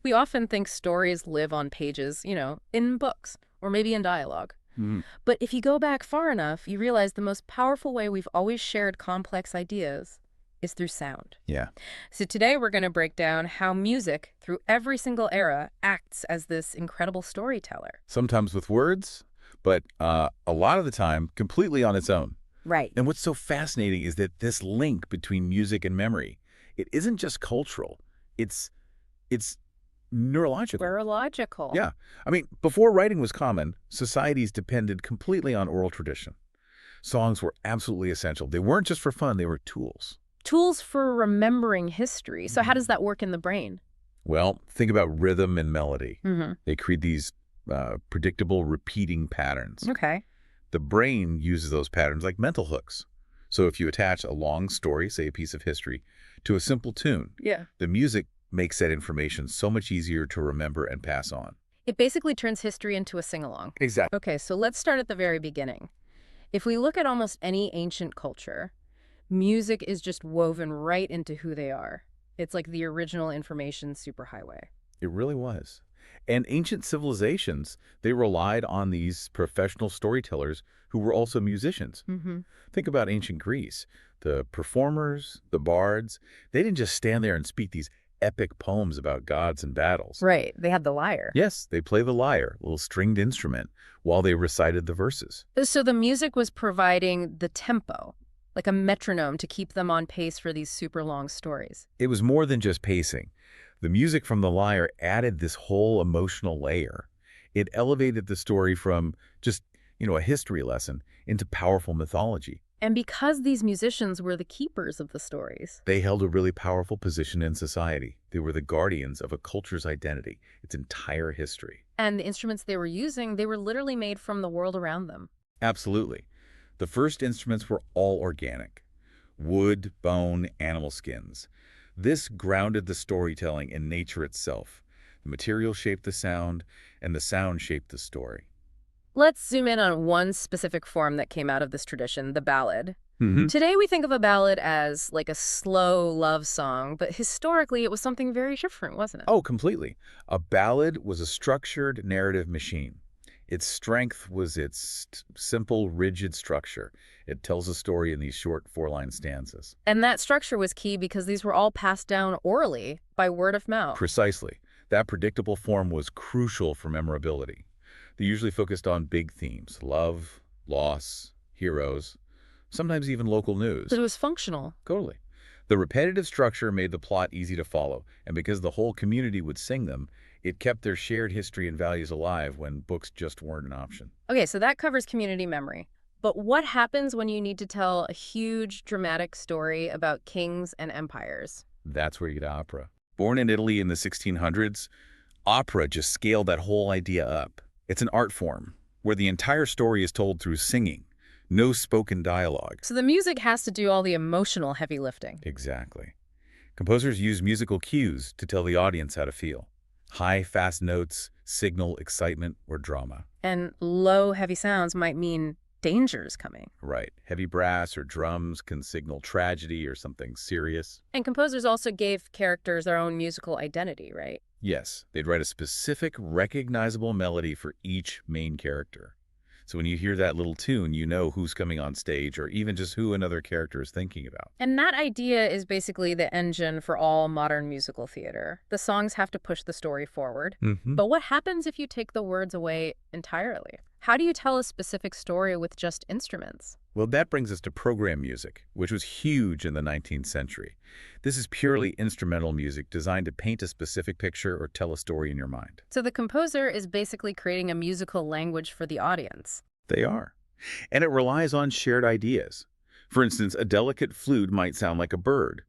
We often think stories live on pages, in books, or maybe in dialogue. Mhm. But if you go back far enough, you realize the most powerful way we've always shared complex ideas is through sound. Yeah. So today we're going to break down how music, through every single era, acts as this incredible storyteller. Sometimes with words, but a lot of the time completely on its own. Right. And what's so fascinating is that this link between music and memory, it isn't just cultural. It's neurological. Neurological. Yeah. I mean, before writing was common, societies depended completely on oral tradition. Songs were absolutely essential. They weren't just for fun, they were tools. Tools for remembering history. So how does that work in the brain? Well, think about rhythm and melody. Mm-hmm. They create these predictable repeating patterns. Okay. The brain uses those patterns like mental hooks. So if you attach a long story, say a piece of history, to a simple tune, Yeah. the music makes that information so much easier to remember and pass on. It basically turns history into a sing-along. Exactly. Okay, so let's start at the very beginning. If we look at almost any ancient culture, music is just woven right into who they are. It's like the original information superhighway. It really was. And ancient civilizations, they relied on these professional storytellers who were also musicians. Mm-hmm. Think about ancient Greece. The performers, the bards, they didn't just stand there and speak these epic poems about gods and battles. Right, they had the lyre. Yes, they play the lyre, a little stringed instrument, while they recited the verses. So the music was providing the tempo, like a metronome to keep them on pace for these super long stories. It was more than just pacing. The music from the lyre added this whole emotional layer. It elevated the story from just, a history lesson into powerful mythology. And because these musicians were the keepers of the stories. They held a really powerful position in society. They were the guardians of a culture's identity, its entire history. And the instruments they were using, they were literally made from the world around them. Absolutely. The first instruments were all organic. Wood, bone, animal skins. This grounded the storytelling in nature itself. The material shaped the sound, and the sound shaped the story. Let's zoom in on one specific form that came out of this tradition, the ballad. Mm-hmm. Today we think of a ballad as like a slow love song, but historically it was something very different, wasn't it? Oh, completely. A ballad was a structured narrative machine. Its strength was its simple, rigid structure. It tells a story in these short four-line stanzas. And that structure was key because these were all passed down orally by word of mouth. Precisely. That predictable form was crucial for memorability. They usually focused on big themes: love, loss, heroes, sometimes even local news. But it was functional. Totally. The repetitive structure made the plot easy to follow, and because the whole community would sing them, it kept their shared history and values alive when books just weren't an option. Okay, so that covers community memory. But what happens when you need to tell a huge, dramatic story about kings and empires? That's where you get opera. Born in Italy in the 1600s, opera just scaled that whole idea up. It's an art form where the entire story is told through singing, no spoken dialogue. So the music has to do all the emotional heavy lifting. Exactly. Composers use musical cues to tell the audience how to feel. High, fast notes signal excitement or drama. And low, heavy sounds might mean danger's coming. Right. Heavy brass or drums can signal tragedy or something serious. And composers also gave characters their own musical identity, right? Yes, they'd write a specific, recognizable melody for each main character. So when you hear that little tune, you know who's coming on stage or even just who another character is thinking about. And that idea is basically the engine for all modern musical theater. The songs have to push the story forward. Mm-hmm. But what happens if you take the words away entirely? How do you tell a specific story with just instruments? Well, that brings us to program music, which was huge in the 19th century. This is purely instrumental music designed to paint a specific picture or tell a story in your mind. So the composer is basically creating a musical language for the audience. They are. And it relies on shared ideas. For instance, a delicate flute might sound like a bird.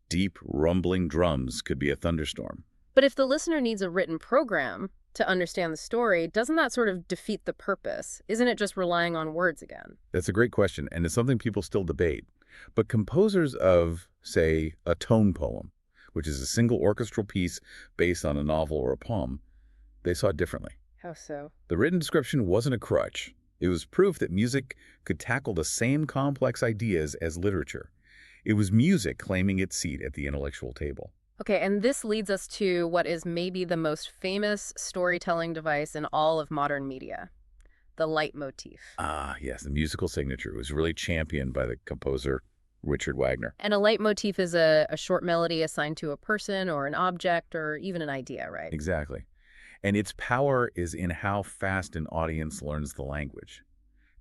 Deep, rumbling drums could be a thunderstorm. But if the listener needs a written program to understand the story, doesn't that sort of defeat the purpose? Isn't it just relying on words again? That's a great question, and it's something people still debate. But composers of, say, a tone poem, which is a single orchestral piece based on a novel or a poem, they saw it differently. How so? The written description wasn't a crutch. It was proof that music could tackle the same complex ideas as literature. It was music claiming its seat at the intellectual table. Okay, and this leads us to what is maybe the most famous storytelling device in all of modern media, the leitmotif. Ah, yes, the musical signature was really championed by the composer Richard Wagner. And a leitmotif is a short melody assigned to a person or an object or even an idea, right? Exactly. And its power is in how fast an audience learns the language.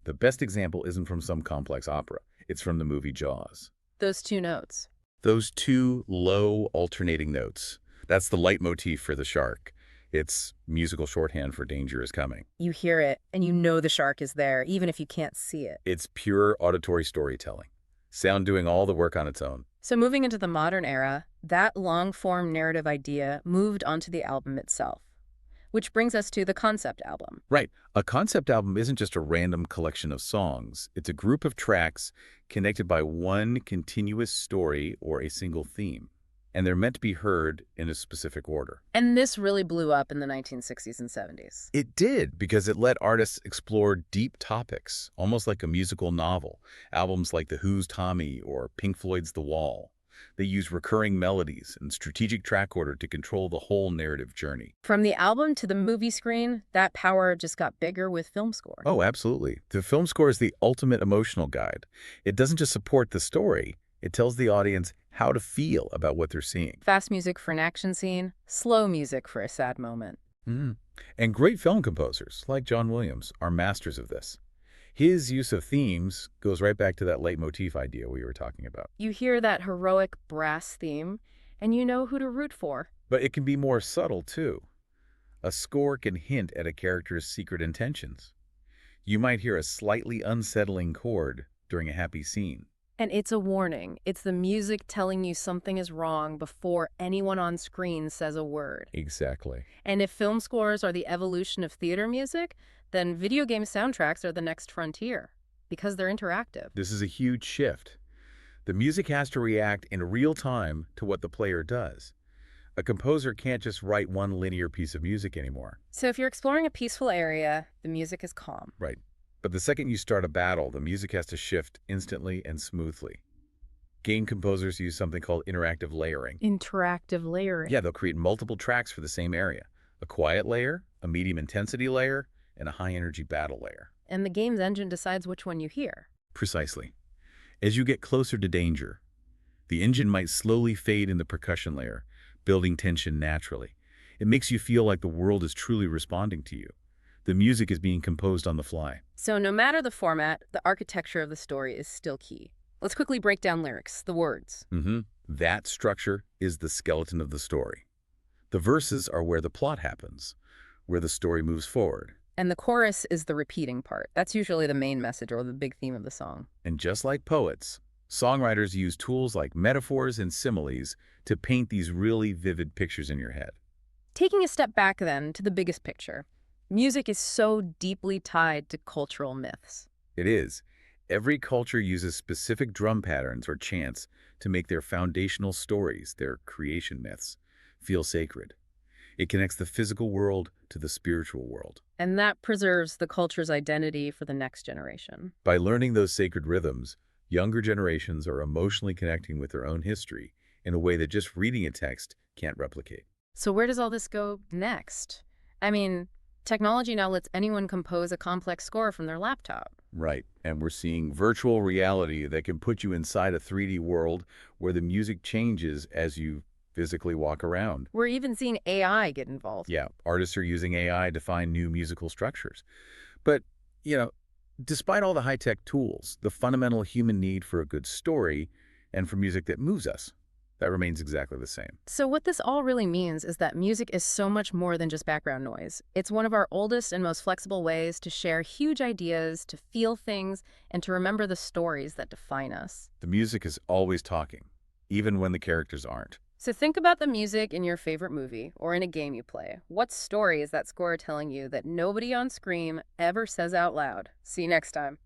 The best example isn't from some complex opera. It's from the movie Jaws. Those two notes. Those two low alternating notes, that's the leitmotif for the shark. It's musical shorthand for danger is coming. You hear it and you know the shark is there, even if you can't see it. It's pure auditory storytelling. Sound doing all the work on its own. So moving into the modern era, that long-form narrative idea moved onto the album itself, which brings us to the concept album. Right. A concept album isn't just a random collection of songs. It's a group of tracks connected by one continuous story or a single theme. And they're meant to be heard in a specific order. And this really blew up in the 1960s and 70s. It did, because it let artists explore deep topics, almost like a musical novel. Albums like The Who's Tommy or Pink Floyd's The Wall. They use recurring melodies and strategic track order to control the whole narrative journey. From the album to the movie screen, that power just got bigger with film score. Oh, absolutely. The film score is the ultimate emotional guide. It doesn't just support the story, it tells the audience how to feel about what they're seeing. Fast music for an action scene, slow music for a sad moment. Mm. And great film composers, like John Williams, are masters of this. His use of themes goes right back to that leitmotif idea we were talking about. You hear that heroic brass theme, and you know who to root for. But it can be more subtle, too. A score can hint at a character's secret intentions. You might hear a slightly unsettling chord during a happy scene. And it's a warning. It's the music telling you something is wrong before anyone on screen says a word. Exactly. And if film scores are the evolution of theater music, then video game soundtracks are the next frontier, because they're interactive. This is a huge shift. The music has to react in real time to what the player does. A composer can't just write one linear piece of music anymore. So if you're exploring a peaceful area, the music is calm. Right. But the second you start a battle, the music has to shift instantly and smoothly. Game composers use something called interactive layering. Interactive layering. Yeah, they'll create multiple tracks for the same area. A quiet layer, a medium intensity layer, and a high energy battle layer. And the game's engine decides which one you hear. Precisely. As you get closer to danger, the engine might slowly fade in the percussion layer, building tension naturally. It makes you feel like the world is truly responding to you. The music is being composed on the fly. So no matter the format, the architecture of the story is still key. Let's quickly break down lyrics, the words. That structure is the skeleton of the story. The verses are where the plot happens, where the story moves forward. And the chorus is the repeating part. That's usually the main message or the big theme of the song. And just like poets, songwriters use tools like metaphors and similes to paint these really vivid pictures in your head. Taking a step back then to the biggest picture, music is so deeply tied to cultural myths. It is. Every culture uses specific drum patterns or chants to make their foundational stories, their creation myths, feel sacred. It connects the physical world to the spiritual world. And that preserves the culture's identity for the next generation. By learning those sacred rhythms, younger generations are emotionally connecting with their own history in a way that just reading a text can't replicate. So where does all this go next? I mean, technology now lets anyone compose a complex score from their laptop. Right, and we're seeing virtual reality that can put you inside a 3D world where the music changes as you physically walk around. We're even seeing AI get involved. Yeah, artists are using AI to find new musical structures. But, despite all the high-tech tools, the fundamental human need for a good story and for music that moves us, that remains exactly the same. So what this all really means is that music is so much more than just background noise. It's one of our oldest and most flexible ways to share huge ideas, to feel things, and to remember the stories that define us. The music is always talking, even when the characters aren't. So think about the music in your favorite movie or in a game you play. What story is that score telling you that nobody on screen ever says out loud? See you next time.